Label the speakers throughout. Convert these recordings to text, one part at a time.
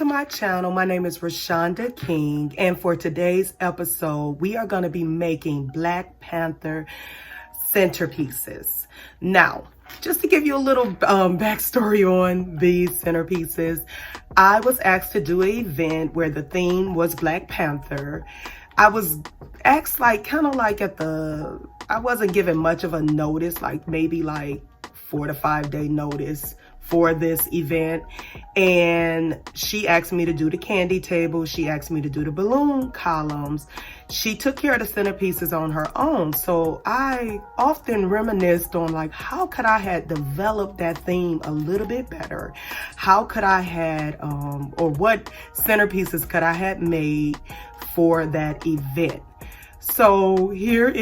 Speaker 1: my channel. My name is Rashonda King, and for today's episode, we are going to be making Black Panther centerpieces. Now, just to give you a little backstory on these centerpieces, I was asked to do an event where the theme was Black Panther. I was asked I wasn't given much of a notice, maybe 4 to 5 day notice for this event, and she asked me to do the candy table. She asked me to do the balloon columns. She took care of the centerpieces on her own. So I often reminisced on how could I have developed that theme a little bit better? How could I had or what centerpieces could I have made for that event? So here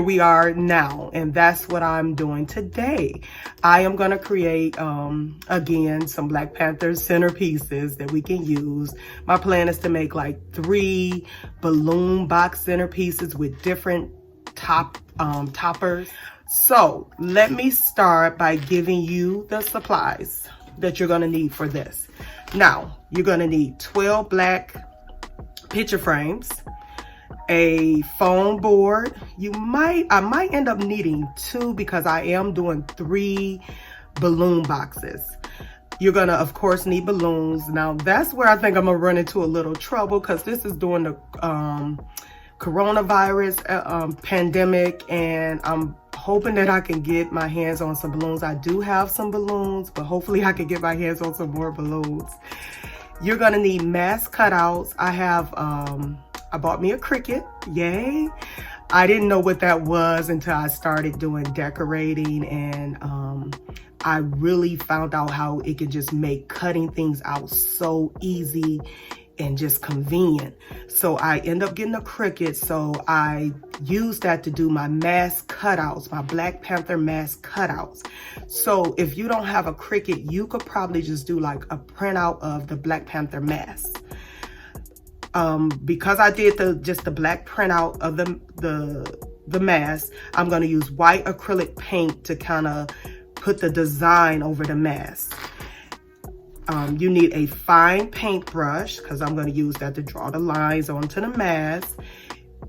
Speaker 1: we are now, and that's what I'm doing today. I am going to create, again, some Black Panther centerpieces that we can use. My plan is to make 3 balloon box centerpieces with different toppers. So let me start by giving you the supplies that you're going to need for this. Now, you're going to need 12 black picture frames, a foam board. I might end up needing 2 because I am doing 3 balloon boxes. You're gonna, of course, need balloons. Now, that's where I think I'm gonna run into a little trouble because this is during the coronavirus pandemic, and I'm hoping that I can get my hands on some balloons. I do have some balloons, but hopefully I can get my hands on some more balloons. You're gonna need mask cutouts. I bought me a Cricut, yay. I didn't know what that was until I started doing decorating, and I really found out how it could just make cutting things out so easy and just convenient. So I end up getting a Cricut, so I used that to do my mask cutouts, my Black Panther mask cutouts. So if you don't have a Cricut, you could probably just do a printout of the Black Panther mask. Because I did just the black printout of the mask, I'm going to use white acrylic paint to kind of put the design over the mask. You need a fine paintbrush because I'm going to use that to draw the lines onto the mask.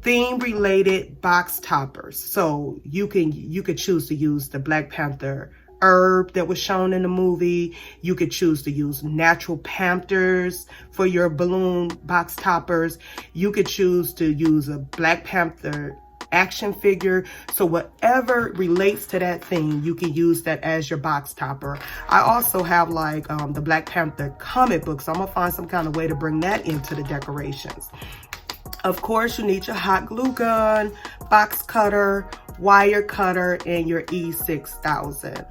Speaker 1: Theme related box toppers. So you could choose to use the Black Panther herb that was shown in the movie. You could choose to use natural panthers for your balloon box toppers. You could choose to use a Black Panther action figure. So whatever relates to that thing, you can use that as your box topper. I also have the Black Panther comic book, so I'm gonna find some kind of way to bring that into the decorations. Of course, you need your hot glue gun, box cutter, wire cutter, and your E6000.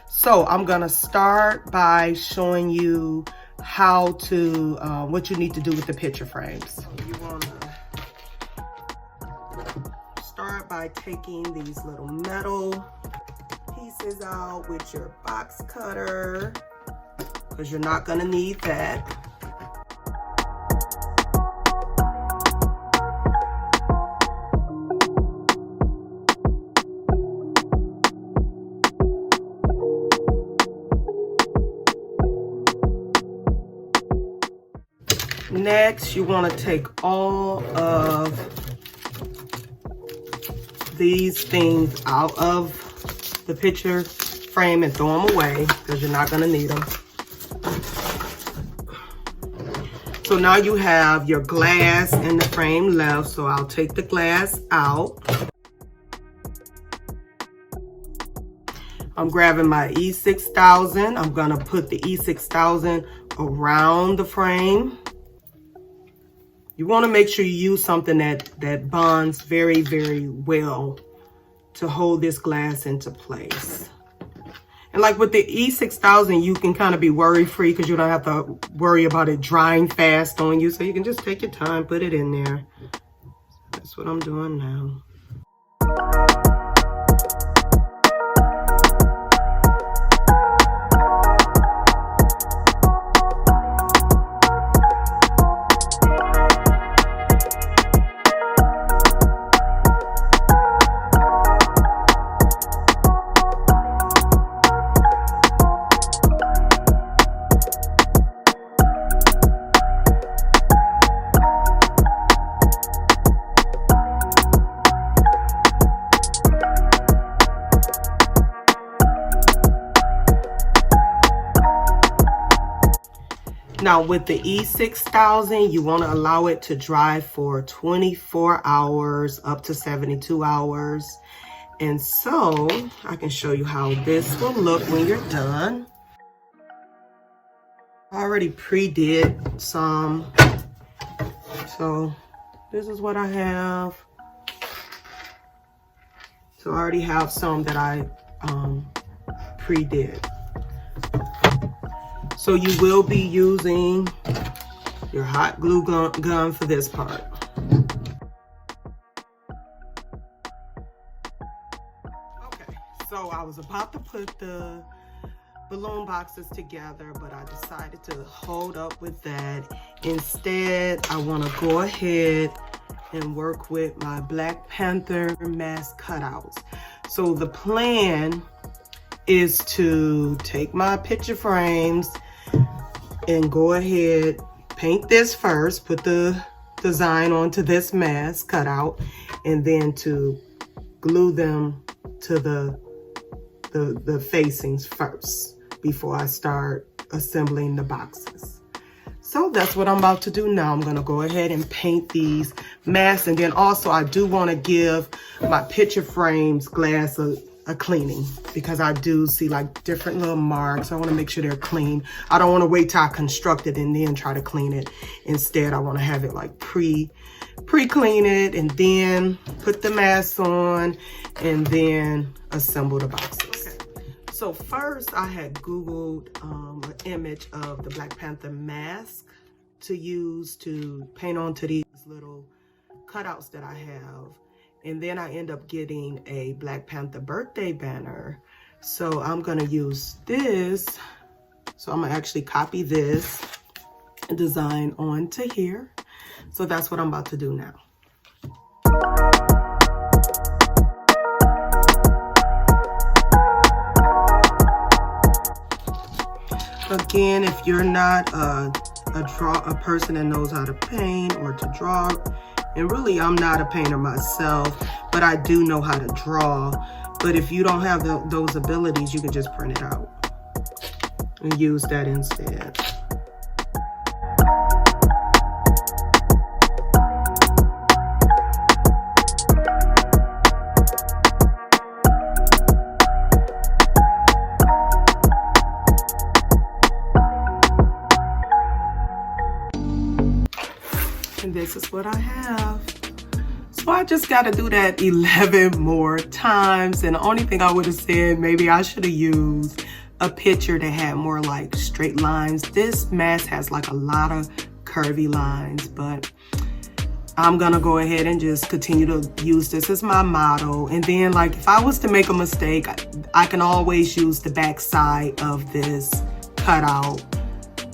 Speaker 1: So I'm gonna start by showing you how to, what you need to do with the picture frames. So you wanna start by taking these little metal pieces out with your box cutter, because you're not gonna need that. Next, you want to take all of these things out of the picture frame and throw them away because you're not going to need them. So now you have your glass and the frame left, so I'll take the glass out. I'm grabbing my E6000. I'm going to put the E6000 around the frame. You want to make sure you use something that bonds very, very well to hold this glass into place. And with the E6000, you can kind of be worry-free because you don't have to worry about it drying fast on you. So you can just take your time, put it in there. That's what I'm doing now. Now with the E6000, you want to allow it to dry for 24 hours up to 72 hours. And so I can show you how this will look when you're done. I already pre-did some, so this is what I have. So I already have some that I pre-did. So you will be using your hot glue gun for this part. Okay, so I was about to put the balloon boxes together, but I decided to hold up with that. Instead, I want to go ahead and work with my Black Panther mask cutouts. So the plan is to take my picture frames and go ahead, paint this first, put the design onto this mask cutout, and then to glue them to the facings first before I start assembling the boxes. So that's what I'm about to do now. I'm gonna go ahead and paint these masks, and then also I do want to give my picture frames glass a cleaning, because I do see like different little marks. I want to make sure they're clean. I don't want to wait till I construct it and then try to clean it. Instead, I want to have it like pre-clean it and then put the mask on and then assemble the boxes. Okay. So first I had Googled an image of the Black Panther mask to use to paint onto these little cutouts that I have. And then I end up getting a Black Panther birthday banner. So I'm gonna use this. So I'm gonna actually copy this design onto here. So that's what I'm about to do now. Again, if you're not a person that knows how to paint or to draw, and really I'm not a painter myself, but I do know how to draw. But if you don't have those abilities, you can just print it out and use that instead. And this is what I have. So I just got to do that 11 more times. And the only thing I would have said, maybe I should have used a picture that had more like straight lines. This mask has like a lot of curvy lines, but I'm gonna go ahead and just continue to use this as my model. And then like if I was to make a mistake, I can always use the back side of this cutout.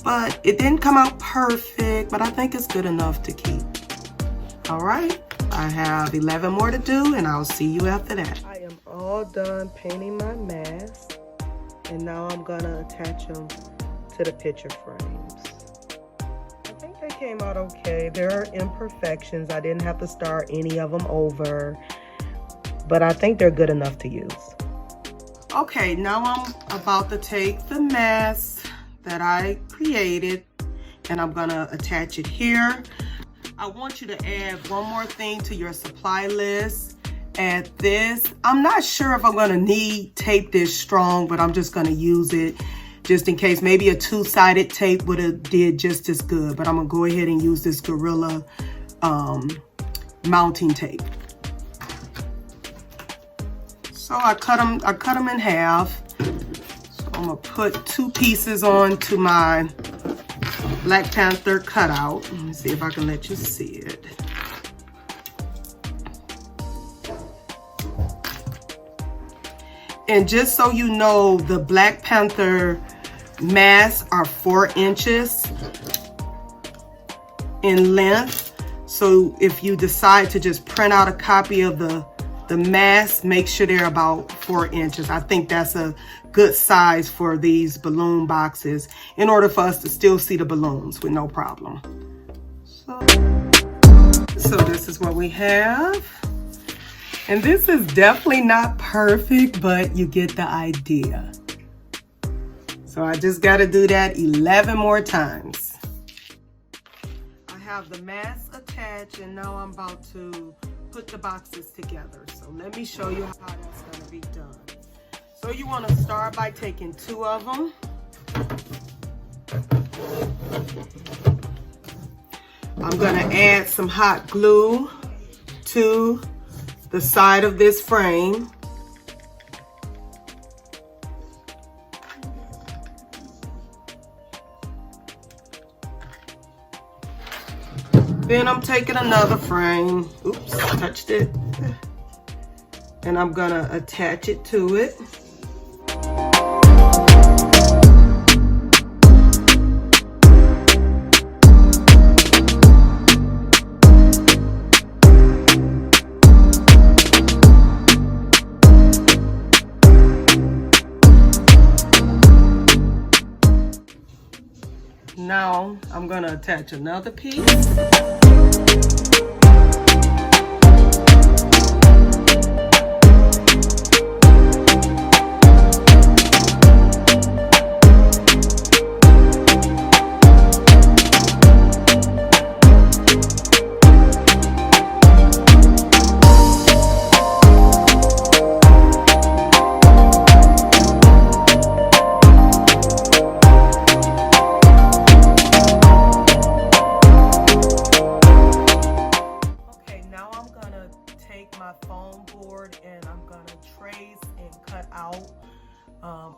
Speaker 1: But it didn't come out perfect, but I think it's good enough to keep. All right, I have 11 more to do, and I'll see you after that. I am all done painting my mask, and now I'm gonna attach them to the picture frames. I think they came out okay. There are imperfections. I didn't have to start any of them over, but I think they're good enough to use. Okay, now I'm about to take the mask that I created, and I'm gonna attach it here. I want you to add one more thing to your supply list. Add this. I'm not sure if I'm gonna need tape this strong, but I'm just gonna use it just in case. Maybe a two-sided tape would have did just as good, but I'm gonna go ahead and use this Gorilla mounting tape. So I cut them in half. I'm gonna put 2 pieces onto my Black Panther cutout. Let me see if I can let you see it. And just so you know, the Black Panther masks are 4 inches in length. So if you decide to just print out a copy of the mask, make sure they're about 4 inches. I think that's a good size for these balloon boxes in order for us to still see the balloons with no problem. So this is what we have. And this is definitely not perfect, but you get the idea. So I just got to do that 11 more times. have the mask attached, and now I'm about to put the boxes together. So let me show you how that's going to be done. So you want to start by taking 2 of them. I'm going to add some hot glue to the side of this frame. Then I'm taking another frame, oops, touched it, and I'm gonna attach it to it. Now I'm gonna attach another piece.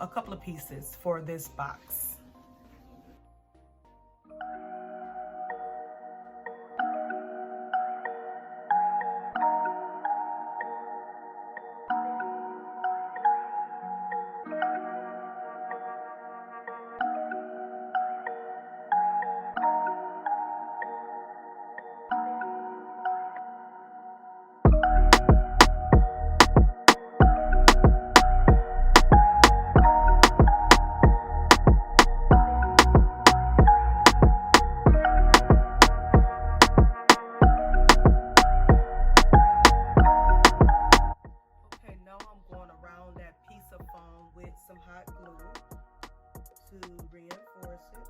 Speaker 1: A couple of pieces for this box. Some hot glue to reinforce it.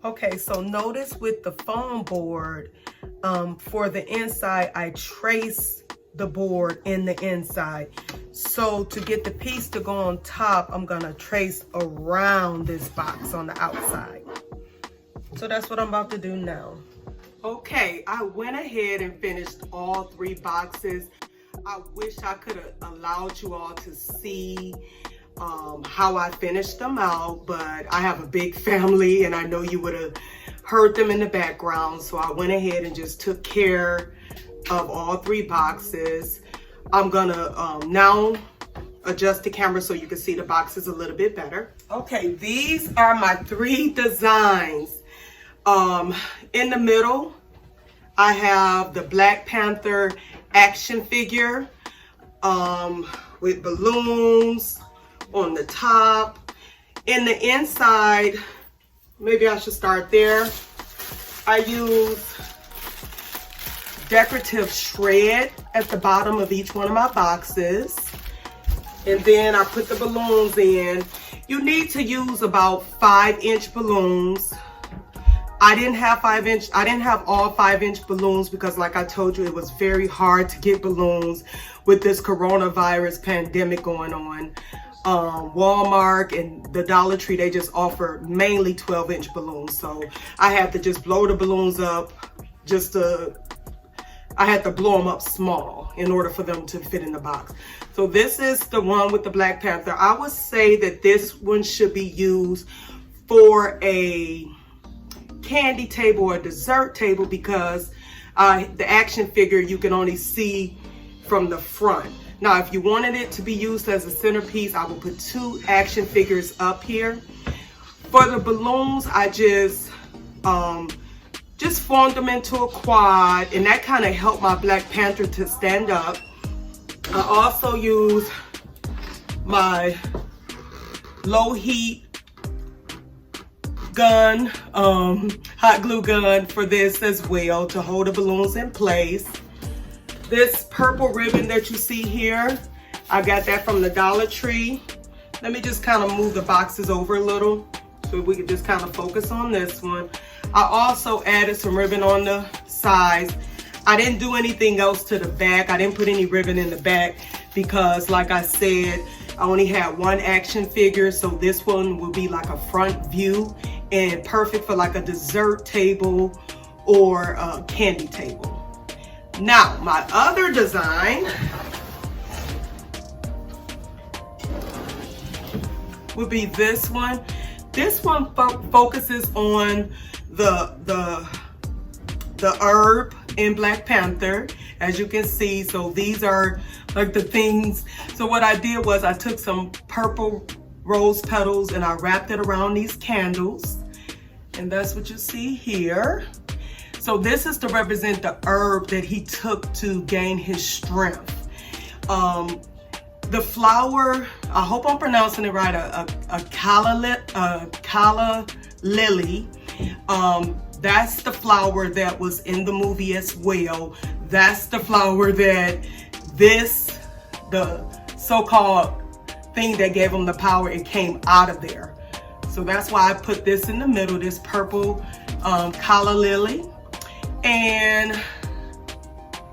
Speaker 1: Okay, so notice with the foam board, for the inside, I trace the board in the inside. So to get the piece to go on top, I'm gonna trace around this box on the outside. So that's what I'm about to do now. Okay, I went ahead and finished all 3 boxes. I wish I could have allowed you all to see how I finished them out, but I have a big family and I know you would have heard them in the background. So I went ahead and just took care of all 3 boxes. I'm gonna now adjust the camera so you can see the boxes a little bit better. Okay, these are my 3 designs. In the middle, I have the Black Panther action figure with balloons on the top. In the inside, maybe I should start there. I use decorative shred at the bottom of each one of my boxes. And then I put the balloons in. You need to use about 5-inch balloons. I didn't have all 5-inch balloons because, like I told you, it was very hard to get balloons with this coronavirus pandemic going on. Walmart and the Dollar Tree, they just offer mainly 12-inch balloons. So I had to just blow the balloons up I had to blow them up small in order for them to fit in the box. So this is the one with the Black Panther. I would say that this one should be used for a candy table or dessert table because the action figure you can only see from the front. Now, if you wanted it to be used as a centerpiece, I will put 2 action figures up here. For the balloons, I just formed them into a quad, and that kind of helped my Black Panther to stand up. I also use my low heat gun, hot glue gun for this as well to hold the balloons in place. This purple ribbon that you see here, I got that from the Dollar Tree. Let me just kind of move the boxes over a little so we can just kind of focus on this one. I also added some ribbon on the sides. I didn't do anything else to the back. I didn't put any ribbon in the back because, like I said, I only had one action figure, so this one will be like a front view and perfect for like a dessert table or a candy table. Now, my other design would be this one. This one focuses on the herb in Black Panther, as you can see. So these are like the things. So what I did was I took some purple rose petals and I wrapped it around these candles, and that's what you see here. So this is to represent the herb that he took to gain his strength. The flower, I hope I'm pronouncing it right, a calla lily. That's the flower that was in the movie as well. That's the flower that the so-called thing that gave him the power, it came out of there. So that's why I put this in the middle, this purple calla lily. And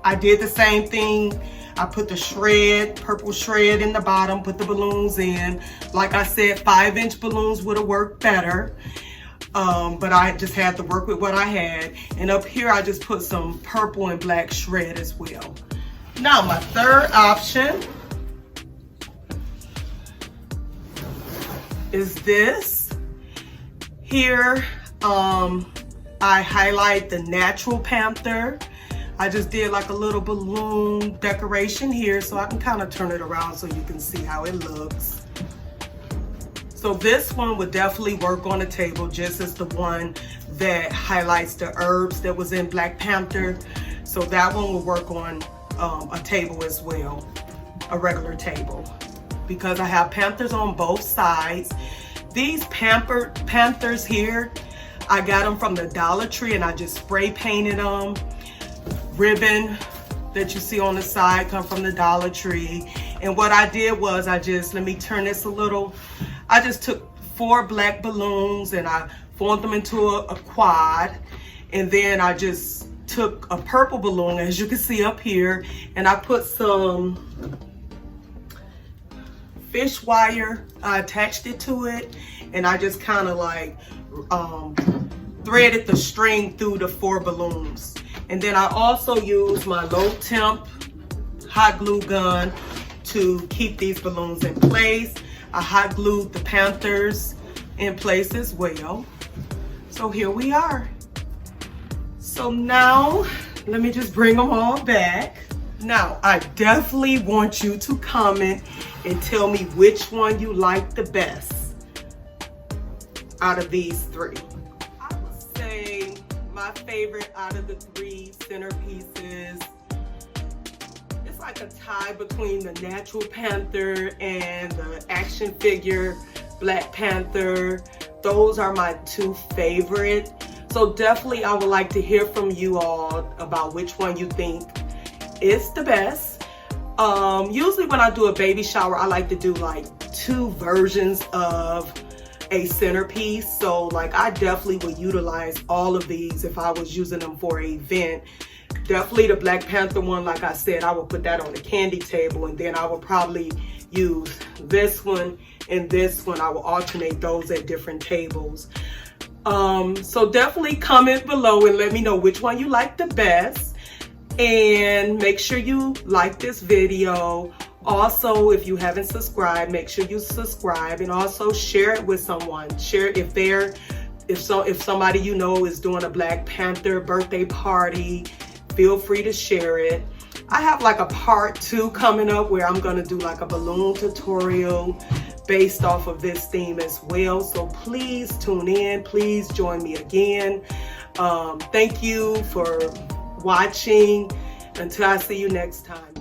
Speaker 1: I did the same thing. I put the purple shred in the bottom, put the balloons in. Like I said, 5-inch balloons would have worked better. But I just had to work with what I had. And up here, I just put some purple and black shred as well. Now, my third option is this. Here, I highlight the natural panther. I just did like a little balloon decoration here, so I can kind of turn it around so you can see how it looks. So this one would definitely work on a table, just as the one that highlights the herbs that was in Black Panther. So that one will work on a table as well, a regular table, because I have panthers on both sides. These panthers here, I got them from the Dollar Tree and I just spray painted them. Ribbon that you see on the side come from the Dollar Tree. And what I did was let me turn this a little. I just took 4 black balloons and I formed them into a quad. And then I just took a purple balloon, as you can see up here, and I put some fish wire. I attached it to it, and I just kind of like threaded the string through the 4 balloons. And then I also used my low temp hot glue gun to keep these balloons in place. I hot glued the panthers in place as well. So here we are. So now, let me just bring them all back. Now, I definitely want you to comment and tell me which one you like the best out of these 3. I would say my favorite out of the 3 centerpieces, it's like a tie between the natural panther and the action figure Black Panther. Those are my 2 favorite. So definitely I would like to hear from you all about which one you think is the best. Usually when I do a baby shower, I like to do like 2 versions of a centerpiece. So like I definitely would utilize all of these if I was using them for an event. Definitely the Black Panther one, like I said, I would put that on the candy table, and then I would probably use this one and this one. I will alternate those at different tables. So definitely comment below and let me know which one you like the best. And make sure you like this video. Also, if you haven't subscribed, make sure you subscribe, and also share it with someone. Share it if somebody you know is doing a Black Panther birthday party, feel free to share it. I have like a part 2 coming up where I'm gonna do like a balloon tutorial based off of this theme as well. So please tune in, please join me again. Thank you for watching. Until I see you next time.